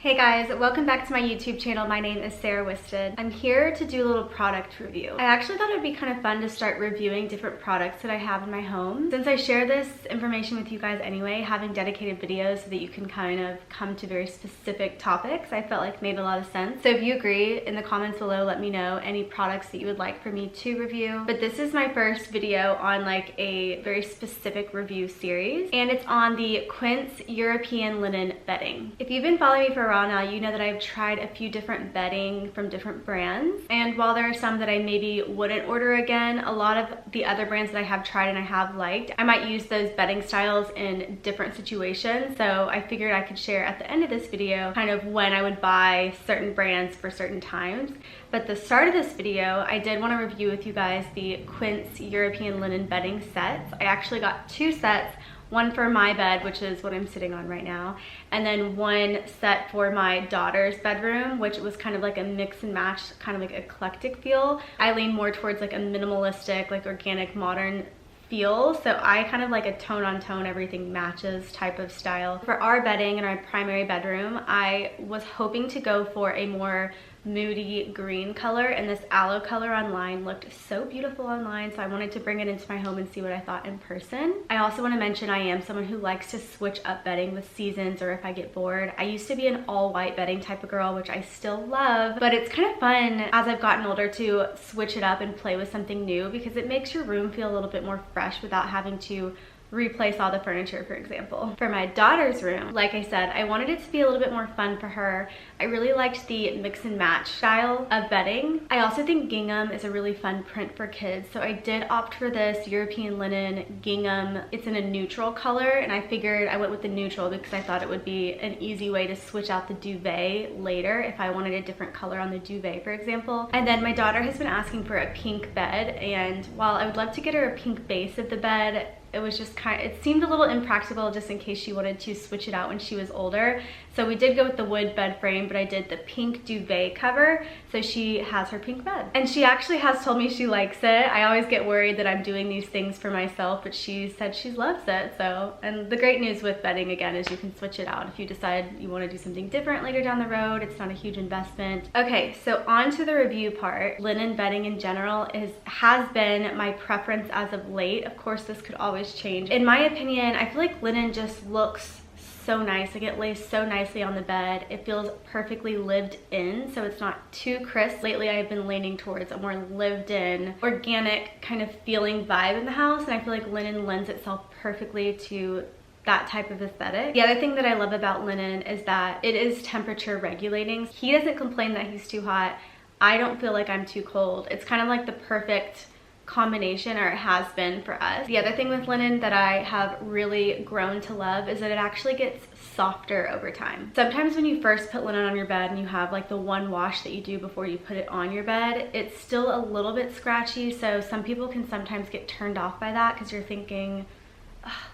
Hey guys, welcome back to my YouTube channel. My name is Sarah Wisted. I'm here to do a little product review. I actually thought it would be kind of fun to start reviewing different products that I have in my home. Since I share this information with you guys anyway, having dedicated videos so that you can kind of come to very specific topics, I felt like made a lot of sense. So if you agree, in the comments below, let me know any products that you would like for me to review. But this is my first video on like a very specific review series, and it's on the Quince European linen bedding. If you've been following me for now, you know that I've tried a few different bedding from different brands, and while there are some that I maybe wouldn't order again, a lot of the other brands that I have tried and I have liked, I might use those bedding styles in different situations. So I figured I could share at the end of this video kind of when I would buy certain brands for certain times. But the start of this video, I did want to review with you guys the Quince European linen bedding sets. I actually got two sets. One for my bed, which is what I'm sitting on right now, and then one set for my daughter's bedroom, which was kind of like a mix and match, kind of like eclectic feel. I lean more towards like a minimalistic, like organic, modern feel, so I kind of like a tone on tone, everything matches type of style. For our bedding in our primary bedroom, I was hoping to go for a more moody green color, and this aloe color online looked so beautiful online, so I wanted to bring it into my home and see what I thought in person. I also want to mention I am someone who likes to switch up bedding with seasons or if I get bored. I used to be an all white bedding type of girl, which I still love, but it's kind of fun as I've gotten older to switch it up and play with something new, because it makes your room feel a little bit more fresh without having to replace all the furniture, for example. For my daughter's room, like I said, I wanted it to be a little bit more fun for her. I really liked the mix and match style of bedding. I also think gingham is a really fun print for kids, so I did opt for this European linen gingham. It's in a neutral color, and I figured I went with the neutral because I thought it would be an easy way to switch out the duvet later if I wanted a different color on the duvet, for example. And then my daughter has been asking for a pink bed, and while I would love to get her a pink base of the bed, it was just it seemed a little impractical just in case she wanted to switch it out when she was older. So we did go with the wood bed frame, but I did the pink duvet cover, so she has her pink bed. And she actually has told me she likes it. I always get worried that I'm doing these things for myself, but she said she loves it. So, and the great news with bedding again is you can switch it out. If you decide you want to do something different later down the road, it's not a huge investment. Okay, so on to the review part. Linen bedding in general has been my preference as of late. Of course, this could always change. In my opinion, I feel like linen just looks so nice. Like, it lays so nicely on the bed. It feels perfectly lived in, so it's not too crisp. Lately, I've been leaning towards a more lived in, organic kind of feeling vibe in the house, and I feel like linen lends itself perfectly to that type of aesthetic. The other thing that I love about linen is that it is temperature regulating. He doesn't complain that he's too hot. I don't feel like I'm too cold. It's kind of like the perfect combination, or it has been for us. The other thing with linen that I have really grown to love is that it actually gets softer over time. Sometimes when you first put linen on your bed and you have like the one wash that you do before you put it on your bed, it's still a little bit scratchy, so some people can sometimes get turned off by that because you're thinking,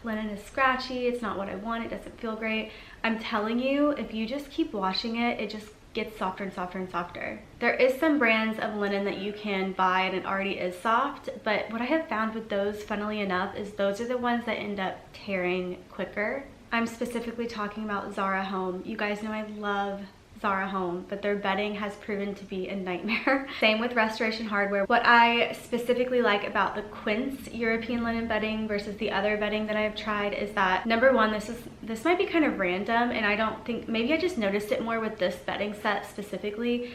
linen is scratchy, it's not what I want, it doesn't feel great. I'm telling you, if you just keep washing it, it just gets softer and softer and softer. There is some brands of linen that you can buy and it already is soft, but what I have found with those, funnily enough, is those are the ones that end up tearing quicker. I'm specifically talking about Zara Home. You guys know I love Zara Home, but their bedding has proven to be a nightmare. Same with Restoration Hardware. What I specifically like about the Quince European linen bedding versus the other bedding that I've tried is that, number one, this might be kind of random, and I don't think, maybe I just noticed it more with this bedding set specifically,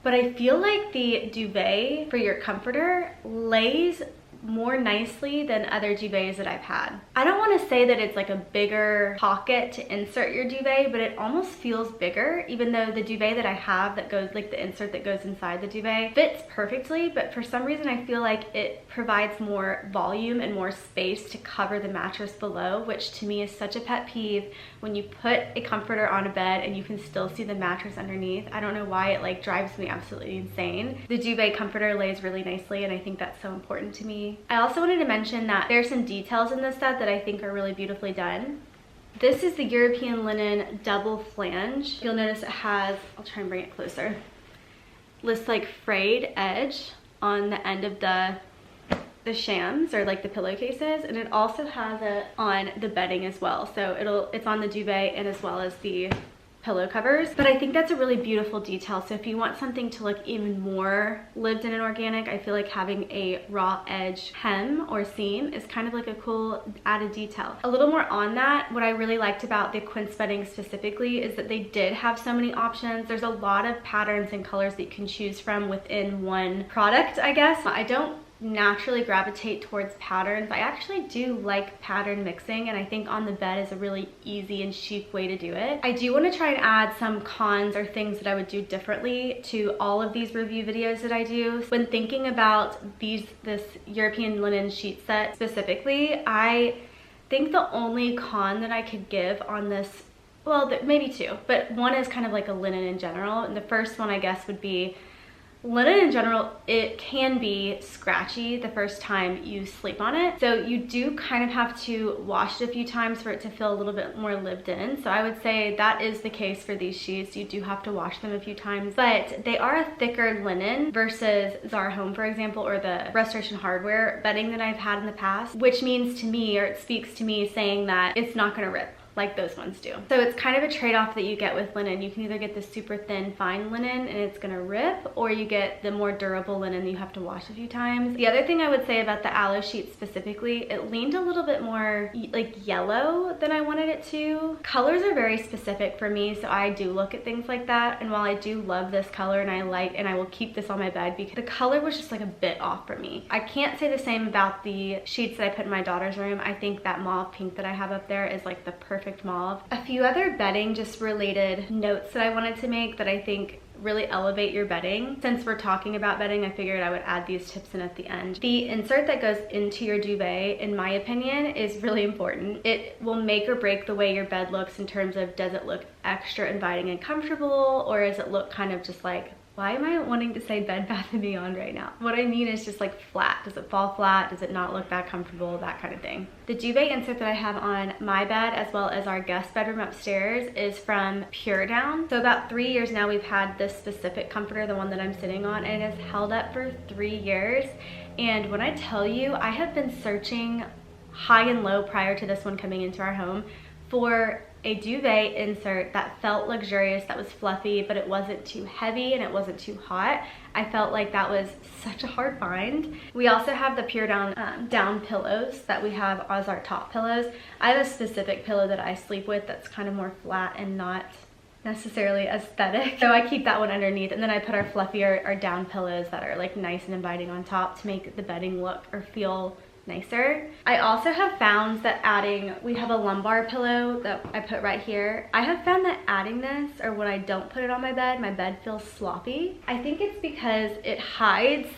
but I feel like the duvet for your comforter lays more nicely than other duvets that I've had. I don't want to say that it's like a bigger pocket to insert your duvet, but it almost feels bigger, even though the duvet that I have that goes, like the insert that goes inside the duvet, fits perfectly, but for some reason I feel like it provides more volume and more space to cover the mattress below, which to me is such a pet peeve when you put a comforter on a bed and you can still see the mattress underneath. I don't know why, it like drives me absolutely insane. The duvet comforter lays really nicely, and I think that's so important to me. I also wanted to mention that there's some details in this set that I think are really beautifully done. This is the European linen double flange. You'll notice it has, I'll try and bring it closer, this like frayed edge on the end of the shams, or like the pillowcases, and it also has it on the bedding as well. So it's on the duvet and as well as the pillow covers, but I think that's a really beautiful detail. So if you want something to look even more lived in and organic, I feel like having a raw edge hem or seam is kind of like a cool added detail. A little more on that, what I really liked about the Quince bedding specifically is that they did have so many options. There's a lot of patterns and colors that you can choose from within one product, I guess. I don't naturally gravitate towards patterns. I actually do like pattern mixing, and I think on the bed is a really easy and chic way to do it. I do want to try and add some cons or things that I would do differently to all of these review videos that I do. When thinking about this European linen sheet set specifically, I think the only con that I could give on this, well, maybe two, but one is kind of like a linen in general, and the first one I guess would be linen in general. It can be scratchy the first time you sleep on it. So you do kind of have to wash it a few times for it to feel a little bit more lived in. So I would say that is the case for these sheets. You do have to wash them a few times, but they are a thicker linen versus Zara Home, for example, or the Restoration Hardware bedding that I've had in the past, which means to me, or it speaks to me saying that it's not gonna rip like those ones do. So it's kind of a trade-off that you get with linen. You can either get the super thin, fine linen and it's gonna rip, or you get the more durable linen that you have to wash a few times. The other thing I would say about the aloe sheet specifically, it leaned a little bit more like yellow than I wanted it to. Colors are very specific for me, so I do look at things like that. And while I do love this color and I will keep this on my bed, because the color was just like a bit off for me. I can't say the same about the sheets that I put in my daughter's room. I think that mauve pink that I have up there is like the perfect mauve. A few other bedding just related notes that I wanted to make that I think really elevate your bedding. Since we're talking about bedding, I figured I would add these tips in at the end. The insert that goes into your duvet, in my opinion, is really important. It will make or break the way your bed looks in terms of, does it look extra inviting and comfortable, or does it look kind of just like, why am I wanting to say Bed Bath & Beyond right now? What I mean is just like flat. Does it fall flat? Does it not look that comfortable? That kind of thing. The duvet insert that I have on my bed, as well as our guest bedroom upstairs, is from Puredown. So about 3 years now we've had this specific comforter, the one that I'm sitting on, and it has held up for 3 years. And when I tell you, I have been searching high and low prior to this one coming into our home for a duvet insert that felt luxurious, that was fluffy, but it wasn't too heavy and it wasn't too hot. I felt like that was such a hard find. We also have the Puredown down pillows that we have as our top pillows. I have a specific pillow that I sleep with that's kind of more flat and not necessarily aesthetic, so I keep that one underneath, and then I put our fluffier, our down pillows that are like nice and inviting on top to make the bedding look or feel nicer. I also have found that we have a lumbar pillow that I put right here. I have found that adding this, or when I don't put it on my bed feels sloppy. I think it's because it hides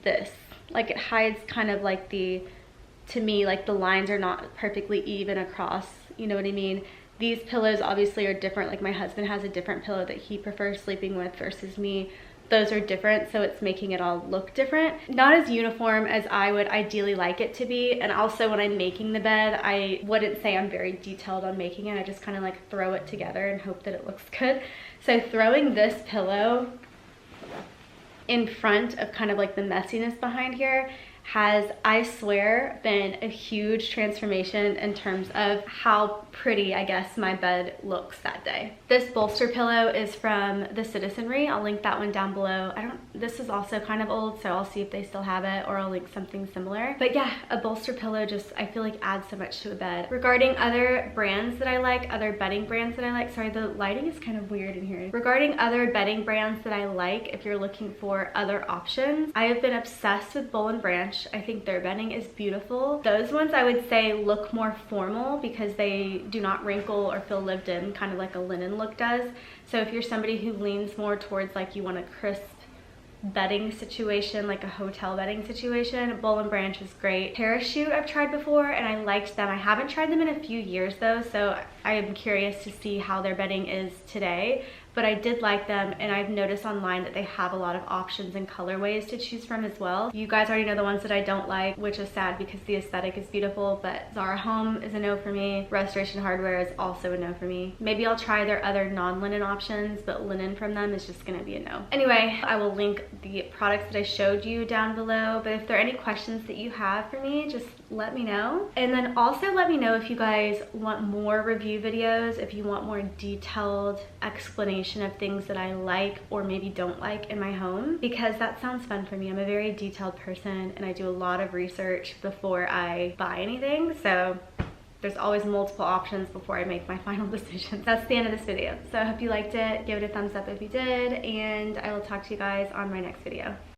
this. Like it hides kind of like to me, like the lines are not perfectly even across, you know what I mean? These pillows obviously are different. Like my husband has a different pillow that he prefers sleeping with versus me. Those are different, so it's making it all look different. Not as uniform as I would ideally like it to be. And also when I'm making the bed, I wouldn't say I'm very detailed on making it. I just kind of like throw it together and hope that it looks good. So throwing this pillow in front of kind of like the messiness behind here has, I swear, been a huge transformation in terms of how pretty, I guess, my bed looks that day. This bolster pillow is from the Citizenry. I'll link that one down below. This is also kind of old, so I'll see if they still have it, or I'll link something similar. But yeah, a bolster pillow just, I feel like adds so much to a bed. Regarding other brands that I like, other bedding brands that I like, sorry, the lighting is kind of weird in here. Regarding other bedding brands that I like, if you're looking for other options, I have been obsessed with Boll & Branch. I think their bedding is beautiful. Those ones I would say look more formal because they do not wrinkle or feel lived in, kind of like a linen look does. So if you're somebody who leans more towards like you want a crisp bedding situation, like a hotel bedding situation, Boll & Branch is great. Parachute I've tried before and I liked them. I haven't tried them in a few years though, so I am curious to see how their bedding is today. But I did like them, and I've noticed online that they have a lot of options and colorways to choose from as well. You guys already know the ones that I don't like, which is sad because the aesthetic is beautiful, but Zara Home is a no for me. Restoration Hardware is also a no for me. Maybe I'll try their other non-linen options, but linen from them is just gonna be a no. Anyway, I will link the products that I showed you down below, but if there are any questions that you have for me, just let me know. And then also let me know if you guys want more review videos, if you want more detailed explanation of things that I like or maybe don't like in my home, because that sounds fun for me. I'm a very detailed person and I do a lot of research before I buy anything. So there's always multiple options before I make my final decision. That's the end of this video. So I hope you liked it. Give it a thumbs up if you did, and I will talk to you guys on my next video.